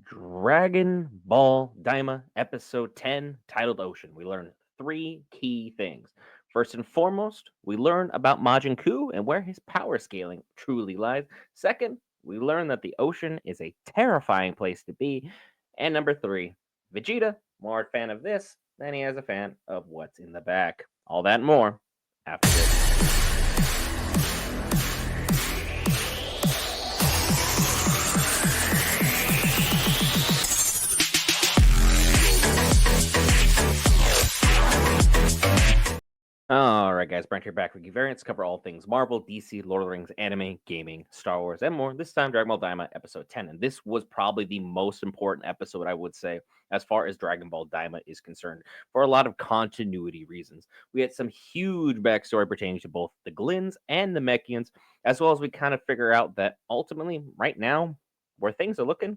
Dragon Ball Daima, episode 10, titled Ocean. We learn three key things. First and foremost, we learn about Majin Ku and where his power scaling truly lies. Second, we learn that the ocean is a terrifying place to be. And number three, Vegeta, more a fan of this than he is a fan of what's in the back. All that and more after this. Alright, guys, Brent here back with Geek Variants. Cover all things Marvel, DC, Lord of the Rings, anime, gaming, Star Wars, and more. This time, Dragon Ball Daima, episode 10. And this was probably the most important episode, I would say, as far as Dragon Ball Daima is concerned, for a lot of continuity reasons. We had some huge backstory pertaining to both the Glins and the Mechians, as well as we kind of figure out that ultimately, right now, where things are looking,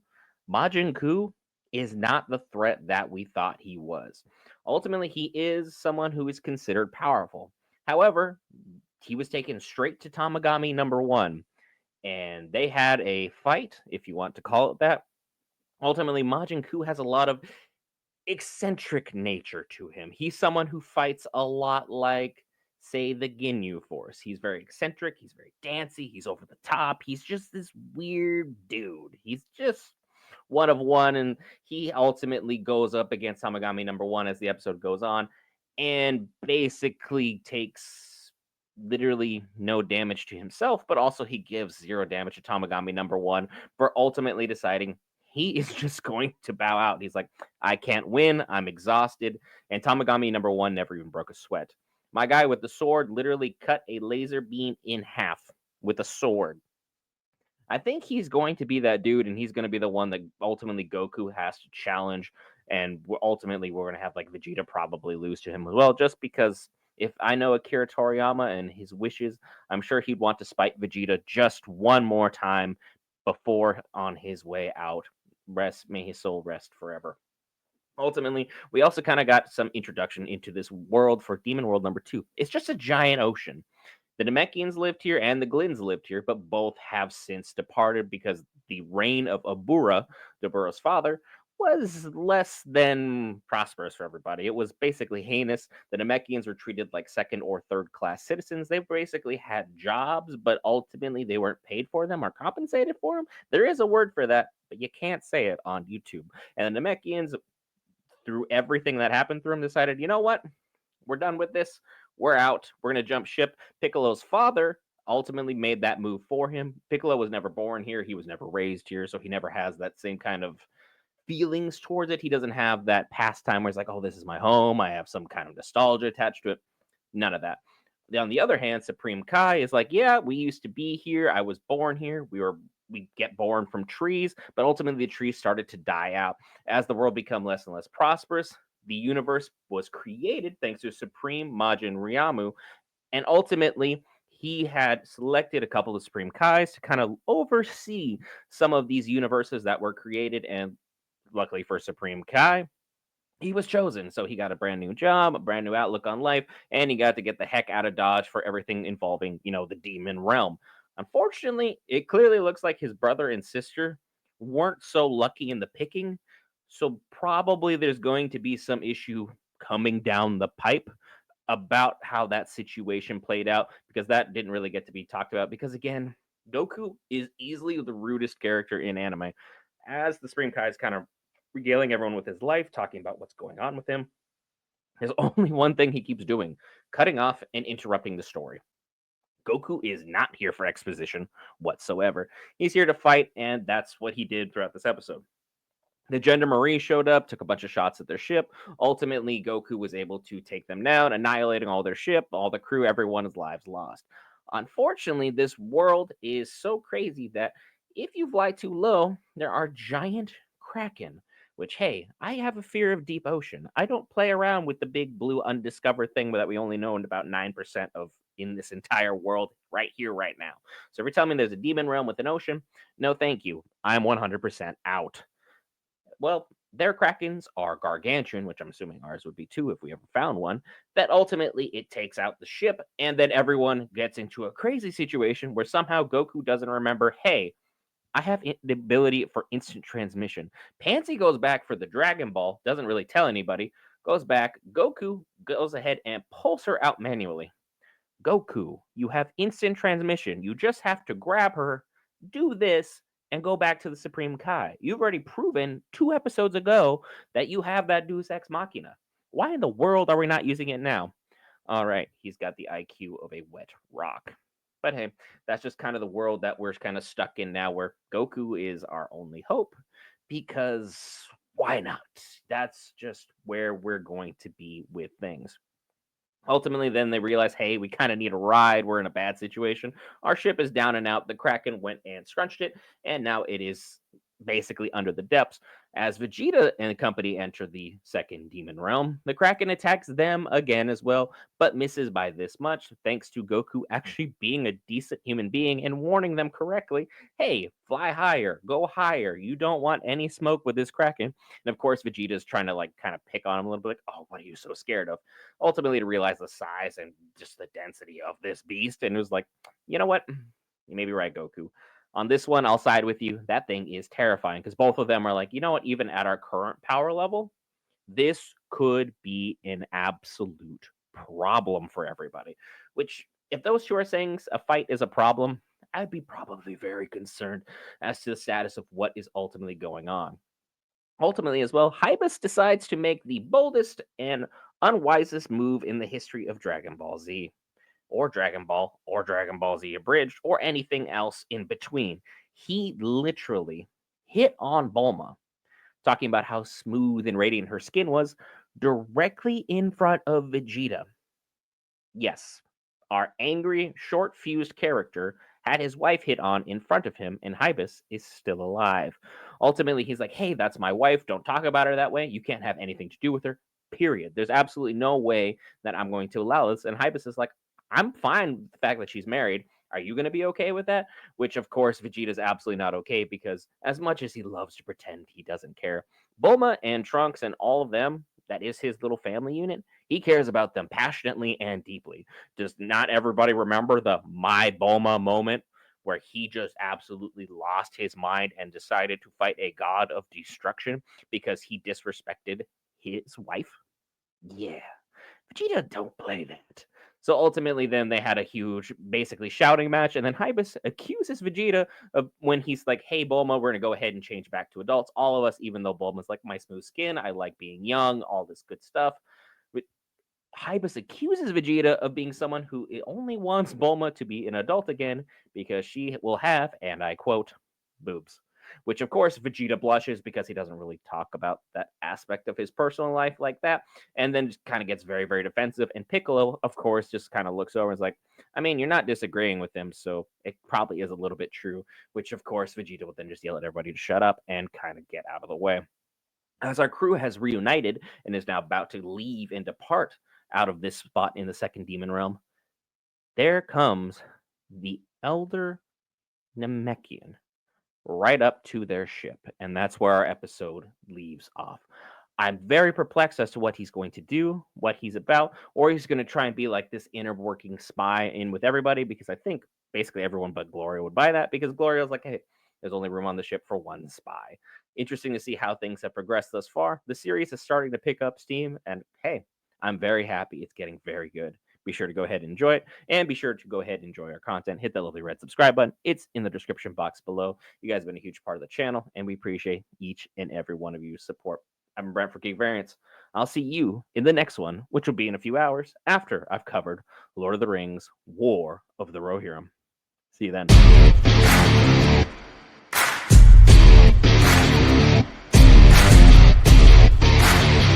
Majin Ku is not the threat that we thought he was. Ultimately, he is someone who is considered powerful. However, he was taken straight to Tamagami number one, and they had a fight, if you want to call it that. Ultimately, Majin Ku has a lot of eccentric nature to him. He's someone who fights a lot like, say, the Ginyu Force. He's very eccentric, he's very dancy, he's over the top. He's just this weird dude. He's just one of one, and he ultimately goes up against Tamagami number one as the episode goes on, and basically takes literally no damage to himself, but also he gives zero damage to Tamagami number one for ultimately deciding he is just going to bow out. He's like, I can't win, I'm exhausted, and Tamagami number one never even broke a sweat. My guy with the sword literally cut a laser beam in half with a sword. I think he's going to be that dude, and he's going to be the one that ultimately Goku has to challenge. And ultimately, we're going to have like Vegeta probably lose to him as well, just because if I know Akira Toriyama and his wishes, I'm sure he'd want to spite Vegeta just one more time before on his way out. Rest, may his soul rest forever. Ultimately, we also kind of got some introduction into this world for Demon World number two. It's just a giant ocean. The Namekians lived here and the Glins lived here, but both have since departed because the reign of Dabura's father, was less than prosperous for everybody. It was basically heinous. The Namekians were treated like second or third class citizens. They basically had jobs, but ultimately they weren't paid for them or compensated for them. There is a word for that, but you can't say it on YouTube. And the Namekians, through everything that happened through them, decided, you know what? We're done with this. We're out. We're going to jump ship. Piccolo's father ultimately made that move for him. Piccolo was never born here. He was never raised here. So he never has that same kind of feelings towards it. He doesn't have that pastime where he's like, oh, this is my home. I have some kind of nostalgia attached to it. None of that. On the other hand, Supreme Kai is like, yeah, we used to be here. I was born here. We get born from trees, but ultimately the trees started to die out. As the world became less and less prosperous, the universe was created thanks to Supreme Majin Ryamu, and ultimately he had selected a couple of Supreme Kais to kind of oversee some of these universes that were created, and luckily for Supreme Kai, he was chosen. So he got a brand new job, a brand new outlook on life, and he got to get the heck out of Dodge for everything involving, the demon realm. Unfortunately, it clearly looks like his brother and sister weren't so lucky in the picking. So probably there's going to be some issue coming down the pipe about how that situation played out, because that didn't really get to be talked about. Because again, Goku is easily the rudest character in anime. As the Supreme Kai is kind of regaling everyone with his life, talking about what's going on with him, there's only one thing he keeps doing: cutting off and interrupting the story. Goku is not here for exposition whatsoever. He's here to fight, and that's what he did throughout this episode. The Gendarmerie showed up, took a bunch of shots at their ship. Ultimately, Goku was able to take them down, annihilating all their ship, all the crew, everyone's lives lost. Unfortunately, this world is so crazy that if you fly too low, there are giant kraken. Which, hey, I have a fear of deep ocean. I don't play around with the big blue undiscovered thing that we only know about 9% of in this entire world right here, right now. So if you're telling me there's a demon realm with an ocean, no thank you. I'm 100% out. Well, their krakens are gargantuan, which I'm assuming ours would be too if we ever found one. That ultimately it takes out the ship, and then everyone gets into a crazy situation where somehow Goku doesn't remember, hey, I have the ability for instant transmission. Pansy goes back for the Dragon Ball, doesn't really tell anybody, goes back. Goku goes ahead and pulls her out manually. Goku, you have instant transmission. You just have to grab her, do this, and go back to the Supreme Kai. You've already proven 2 episodes ago that you have that Deus Ex Machina. Why in the world are we not using it now? All right, he's got the IQ of a wet rock. But hey, that's just kind of the world that we're kind of stuck in now, where Goku is our only hope. Because why not? That's just where we're going to be with things. Ultimately, then they realize, hey, we kind of need a ride. We're in a bad situation. Our ship is down and out. The Kraken went and scrunched it, and now it is basically under the depths. As Vegeta and company enter the second demon realm, the Kraken attacks them again as well, but misses by this much, thanks to Goku actually being a decent human being and warning them correctly, hey, fly higher, go higher. You don't want any smoke with this Kraken. And of course, Vegeta's trying to like kind of pick on him a little bit, like, oh, what are you so scared of? Ultimately, to realize the size and just the density of this beast, and it was like, you know what? You may be right, Goku. On this one, I'll side with you. That thing is terrifying because both of them are like, you know what? Even at our current power level, this could be an absolute problem for everybody. Which, if those two are saying a fight is a problem, I'd be probably very concerned as to the status of what is ultimately going on. Ultimately, as well, Hybus decides to make the boldest and unwisest move in the history of Dragon Ball Z, or Dragon Ball Z Abridged, or anything else in between. He literally hit on Bulma, talking about how smooth and radiant her skin was, directly in front of Vegeta. Yes, our angry, short fused character had his wife hit on in front of him, and Hybus is still alive. Ultimately, he's like, hey, that's my wife. Don't talk about her that way. You can't have anything to do with her. Period. There's absolutely no way that I'm going to allow this. And Hybus is like, I'm fine with the fact that she's married. Are you going to be okay with that? Which, of course, Vegeta's absolutely not okay because, as much as he loves to pretend he doesn't care, Bulma and Trunks and all of them, that is his little family unit, he cares about them passionately and deeply. Does not everybody remember the My Bulma moment where he just absolutely lost his mind and decided to fight a god of destruction because he disrespected his wife? Yeah. Vegeta don't play that. So ultimately, then they had a huge, basically shouting match, and then Hybus accuses Vegeta of when he's like, "Hey, Bulma, we're gonna go ahead and change back to adults, all of us." Even though Bulma's like, "My smooth skin, I like being young, all this good stuff." But Hybus accuses Vegeta of being someone who only wants Bulma to be an adult again because she will have, and I quote, boobs. Which, of course, Vegeta blushes because he doesn't really talk about that aspect of his personal life like that. And then just kind of gets very, very defensive. And Piccolo, of course, just kind of looks over and is like, I mean, you're not disagreeing with him, so it probably is a little bit true. Which, of course, Vegeta would then just yell at everybody to shut up and kind of get out of the way. As our crew has reunited and is now about to leave and depart out of this spot in the second demon realm, there comes the Elder Namekian right up to their ship. And that's where our episode leaves off. I'm very perplexed as to what he's going to do, what he's about, or he's going to try and be like this inner working spy in with everybody, because I think basically everyone but Gloria would buy that, because Gloria's like, hey, there's only room on the ship for one spy. Interesting to see how things have progressed thus far. The series is starting to pick up steam, and hey, I'm very happy. It's getting very good. Be sure to go ahead and enjoy it, and be sure to go ahead and enjoy our content. Hit that lovely red subscribe button. It's in the description box below. You guys have been a huge part of the channel, and we appreciate each and every one of you support. I'm Brent for Geek Variants. I'll see you in the next one, which will be in a few hours after I've covered Lord of the Rings, War of the Rohirrim. See you then.